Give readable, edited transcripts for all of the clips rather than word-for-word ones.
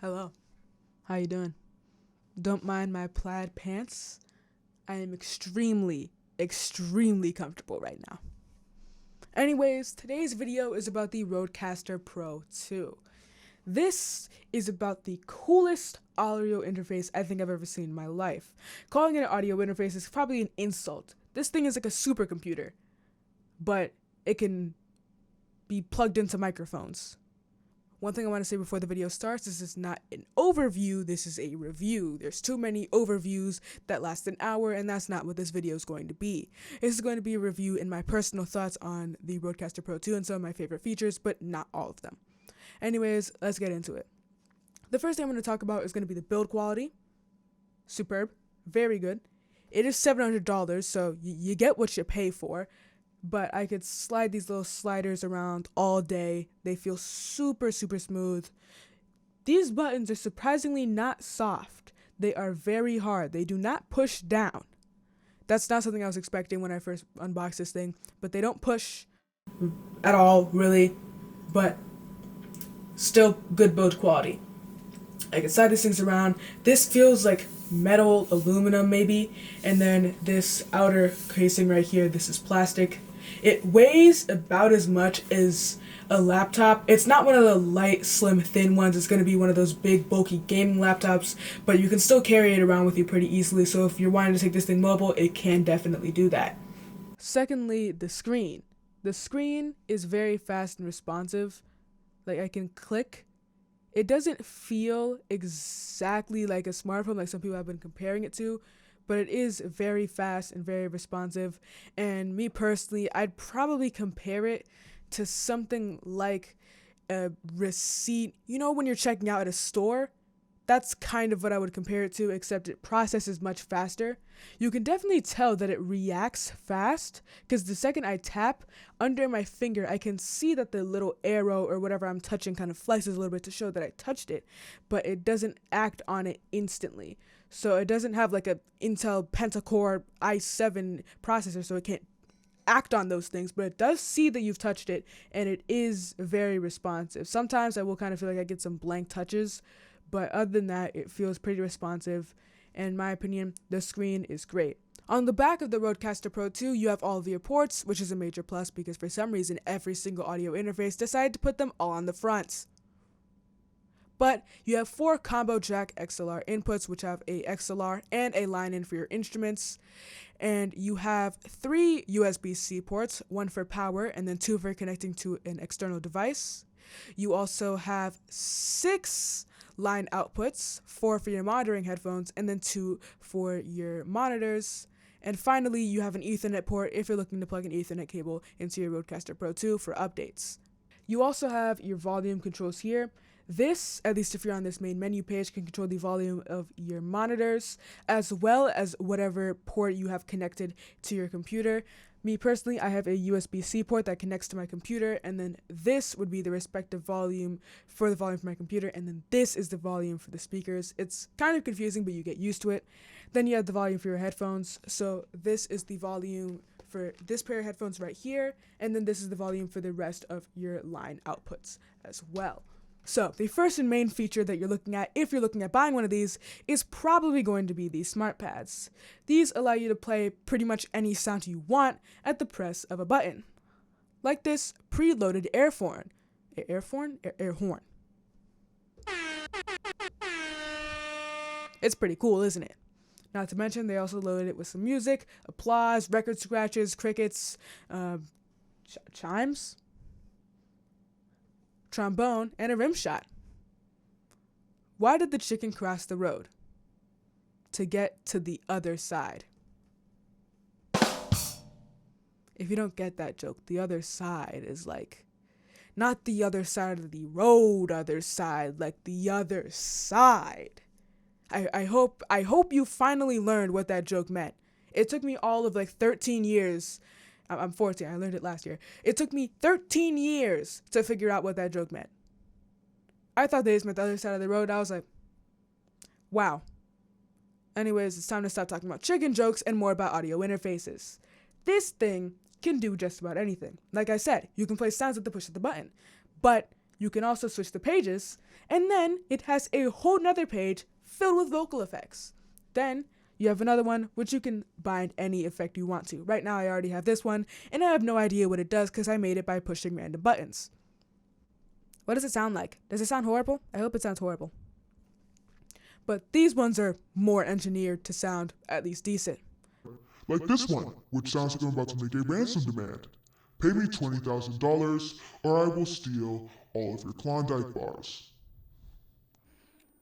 Hello. How you doing? Don't mind my plaid pants. I am extremely comfortable right now. Anyways, today's video is about the Rodecaster Pro II. This is about the coolest audio interface I think I've ever seen in my life. Calling it an audio interface is probably an insult. This thing is like a supercomputer, but it can be plugged into microphones. One thing I want to say before the video starts, this is not an overview, this is a review. There's too many overviews that last an hour, and that's not what this video is going to be. This is going to be a review and my personal thoughts on the Rodecaster Pro II and some of my favorite features, but not all of them. Anyways, let's get into it. The first thing I'm going to talk about is going to be the build quality. Superb. Very good. It is $700, so you get what you pay for. But I could slide these little sliders around all day. They feel super smooth. These buttons are surprisingly not soft. They are very hard. They do not push down. That's not something I was expecting when I first unboxed this thing, but they don't push at all, really. But still good build quality. I can slide these things around. This feels like metal, aluminum maybe, and then this outer casing right here, this is plastic. It weighs about as much as a laptop. It's not one of the light, slim, thin ones. It's going to be one of those big, bulky gaming laptops, but you can still carry it around with you pretty easily, so if you're wanting to take this thing mobile, it can definitely do that. Secondly, the screen. The screen is very fast and responsive. Like, I can click. It doesn't feel exactly like a smartphone like some people have been comparing it to, but it is very fast and very responsive. And me personally, I'd probably compare it to something like a receipt. You know, when you're checking out at a store, that's kind of what I would compare it to, except it processes much faster. You can definitely tell that it reacts fast, because the second I tap under my finger, I can see that the little arrow or whatever I'm touching kind of flexes a little bit to show that I touched it, but it doesn't act on it instantly. So it doesn't have like a Intel Pentacore i7 processor, so it can't act on those things, but it does see that you've touched it, and it is very responsive. Sometimes I will kind of feel like I get some blank touches, but other than that, it feels pretty responsive. And in my opinion, the screen is great. On the back of the Rodecaster Pro II, you have all of your ports, which is a major plus because for some reason, every single audio interface decided to put them all on the front. But you have 4 combo jack XLR inputs, which have a XLR and a line in for your instruments. And you have 3 USB-C ports, 1 for power and then 2 for connecting to an external device. You also have 6 line outputs, 4 for your monitoring headphones and then 2 for your monitors. And finally, you have an Ethernet port if you're looking to plug an Ethernet cable into your Rodecaster Pro II for updates. You also have your volume controls here. This, at least if you're on this main menu page, can control the volume of your monitors as well as whatever port you have connected to your computer. Me personally, I have a USB-C port that connects to my computer, and then this would be the respective volume for my computer, and then this is the volume for the speakers. It's kind of confusing, but you get used to it. Then you have the volume for your headphones. So this is the volume for this pair of headphones right here, and then this is the volume for the rest of your line outputs as well. So the first and main feature that you're looking at if you're looking at buying one of these is probably going to be these smart pads. These allow you to play pretty much any sound you want at the press of a button. Like this preloaded air horn. Air horn. It's pretty cool, isn't it? Not to mention they also loaded it with some music, applause, record scratches, crickets, chimes, trombone, and a rim shot. Why did the chicken cross the road? To get to the other side. If you don't get that joke, the other side is like, not the other side of the road, other side, like the other side. I hope you finally learned what that joke meant. It took me all of like 13 years. I'm 14, I learned it last year. It took me 13 years to figure out what that joke meant. I thought they just meant the other side of the road. I was like, wow. Anyways, it's time to stop talking about chicken jokes and more about audio interfaces. This thing can do just about anything. Like I said, you can play sounds at the push of the button, but You can also switch the pages, and then it has a whole nother page filled with vocal effects. Then you have another one which you can bind any effect you want to. Right now I already have this one, and I have no idea what it does because I made it by pushing random buttons. What does it sound like? Does it sound horrible? I hope it sounds horrible. But these ones are more engineered to sound at least decent. Like this one, which sounds like I'm about to make a ransom demand. Pay me $20,000 or I will steal all of your Klondike bars.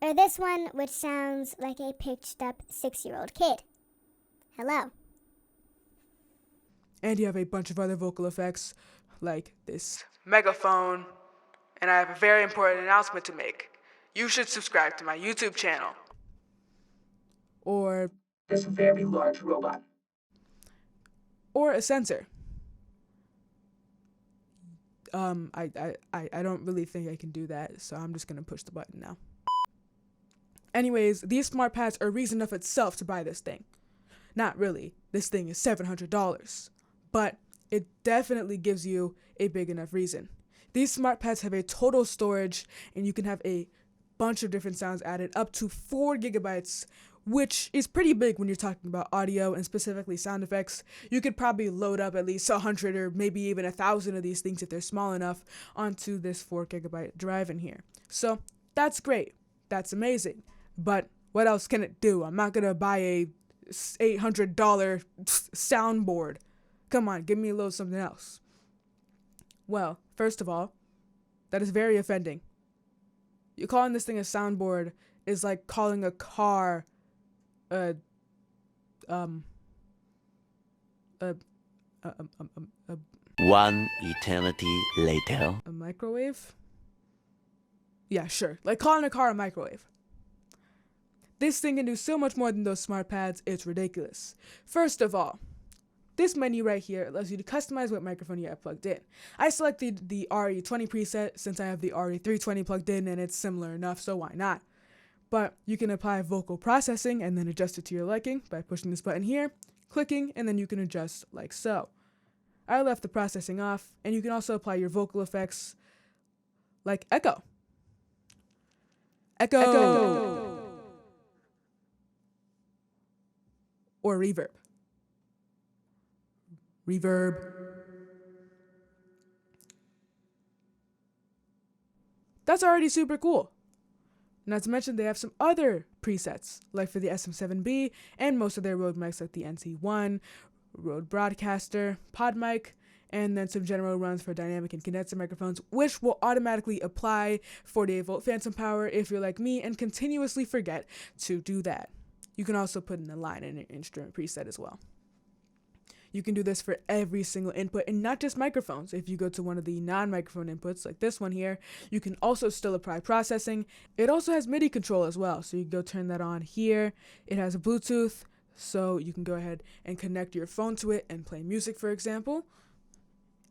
Or this one, which sounds like a pitched up 6-year-old kid. Hello. And you have a bunch of other vocal effects, like this megaphone. And I have a very important announcement to make. You should subscribe to my YouTube channel. Or this very large robot. Or a sensor. I don't really think I can do that, so I'm just gonna push the button now. Anyways, these smart pads are reason enough itself to buy this thing. Not really. This thing is $700. But it definitely gives you a big enough reason. These smart pads have a total storage, and you can have a bunch of different sounds added, up to 4 gigabytes, which is pretty big when you're talking about audio and specifically sound effects. You could probably load up at least 100 or maybe even 1,000 of these things if they're small enough onto this 4 gigabyte drive in here. So that's great. That's amazing. But what else can it do? I'm not going to buy a $800 soundboard. Come on, give me a little something else. Well, first of all, that is very offending. You calling this thing a soundboard is like calling a car One eternity later. A microwave? Yeah, sure. Like calling a car a microwave. This thing can do so much more than those smart pads, it's ridiculous. First of all, this menu right here allows you to customize what microphone you have plugged in. I selected the RE20 preset since I have the RE320 plugged in and it's similar enough, so why not? But you can apply vocal processing and then adjust it to your liking by pushing this button here, clicking, and then you can adjust like so. I left the processing off, and you can also apply your vocal effects like echo. Echo. Or reverb. Reverb. That's already super cool. Not to mention they have some other presets, like for the SM7B and most of their Rode mics like the NC1, Rode Broadcaster, Pod Mic, and then some general runs for dynamic and condenser microphones, which will automatically apply 48-volt phantom power if you're like me and continuously forget to do that. You can also put in a line and an instrument preset as well. You can do this for every single input and not just microphones. If you go to one of the non-microphone inputs like this one here, you can also still apply processing. It also has MIDI control as well, so you can go turn that on here. It has Bluetooth, so you can go ahead and connect your phone to it and play music, for example.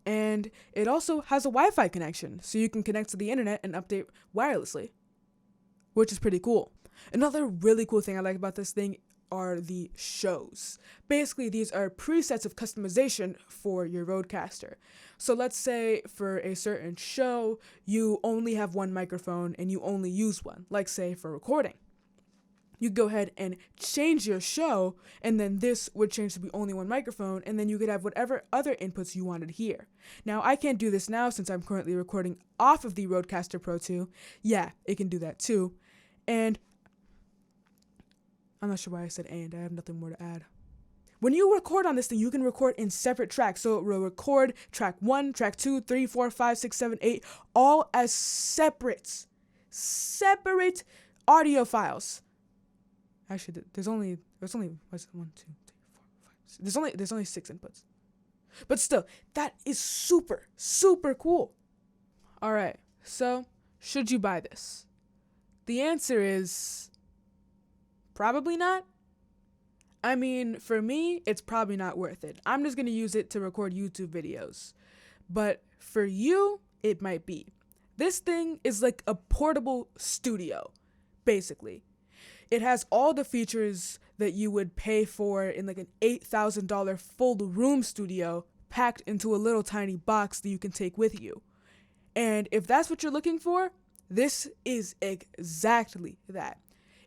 And it also has a Wi-Fi connection, so you can connect to the internet and update wirelessly, which is pretty cool. Another really cool thing I like about this thing are the shows. Basically, these are presets of customization for your Rodecaster. So let's say for a certain show, you only have one microphone and you only use one, like say for recording. You go ahead and change your show, and then this would change to be only one microphone, and then you could have whatever other inputs you wanted here. Now, I can't do this now since I'm currently recording off of the Rodecaster Pro II. Yeah, it can do that too. And I'm not sure why I said and. I have nothing more to add. When you record on this thing, you can record in separate tracks. So it will record track 1, track 2, 3, 4, 5, 6, 7, 8, all as separate audio files. Actually, there's only what's it, 1, 2, 3, 4, 5, 6. There's only 6 inputs. But still, that is super cool. All right. So, should you buy this? The answer is probably not. I mean, for me, it's probably not worth it. I'm just going to use it to record YouTube videos. But for you, it might be. This thing is like a portable studio, basically. It has all the features that you would pay for in like an $8,000 full room studio packed into a little tiny box that you can take with you. And if that's what you're looking for, this is exactly that.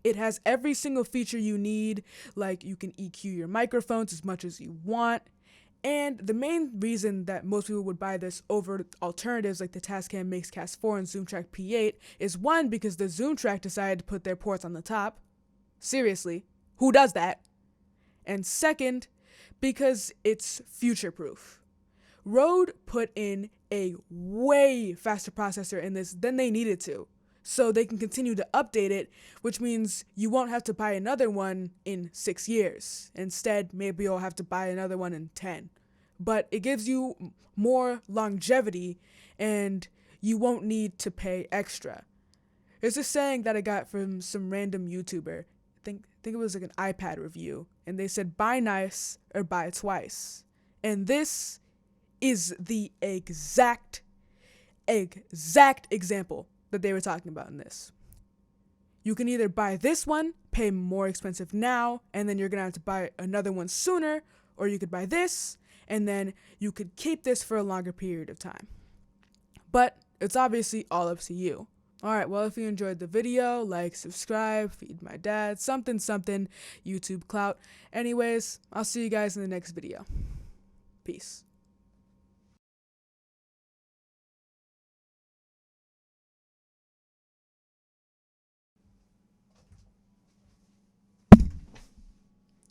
It has every single feature you need, like you can EQ your microphones as much as you want. And the main reason that most people would buy this over alternatives like the Tascam Mixcast 4 and ZoomTrack P8 is one, because the ZoomTrack decided to put their ports on the top. Seriously, who does that? And second, because it's future-proof. Rode put in a way faster processor in this than they needed to, so they can continue to update it, which means you won't have to buy another one in 6 years. Instead, maybe you'll have to buy another one in 10. But it gives you more longevity, and you won't need to pay extra. There's a saying that I got from some random YouTuber. I think it was like an iPad review, and they said, buy nice or buy twice. And this is the exact example that they were talking about in this. You can either buy this one, pay more expensive now, and then you're gonna have to buy another one sooner, or you could buy this, and then you could keep this for a longer period of time. But it's obviously all up to you. Alright, well, if you enjoyed the video, like, subscribe, feed my dad, something, YouTube clout. Anyways, I'll see you guys in the next video. Peace.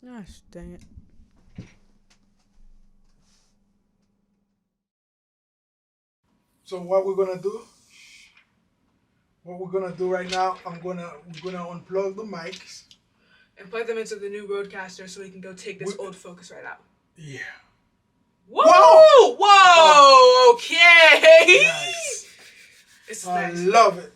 Gosh, dang it. So what we're gonna do? What we're gonna do right now? We're gonna unplug the mics And plug them into the new Rodecaster so we can go take this old Focus right out. Yeah. Whoa! Whoa! Okay! Nice. It's I nice. love it.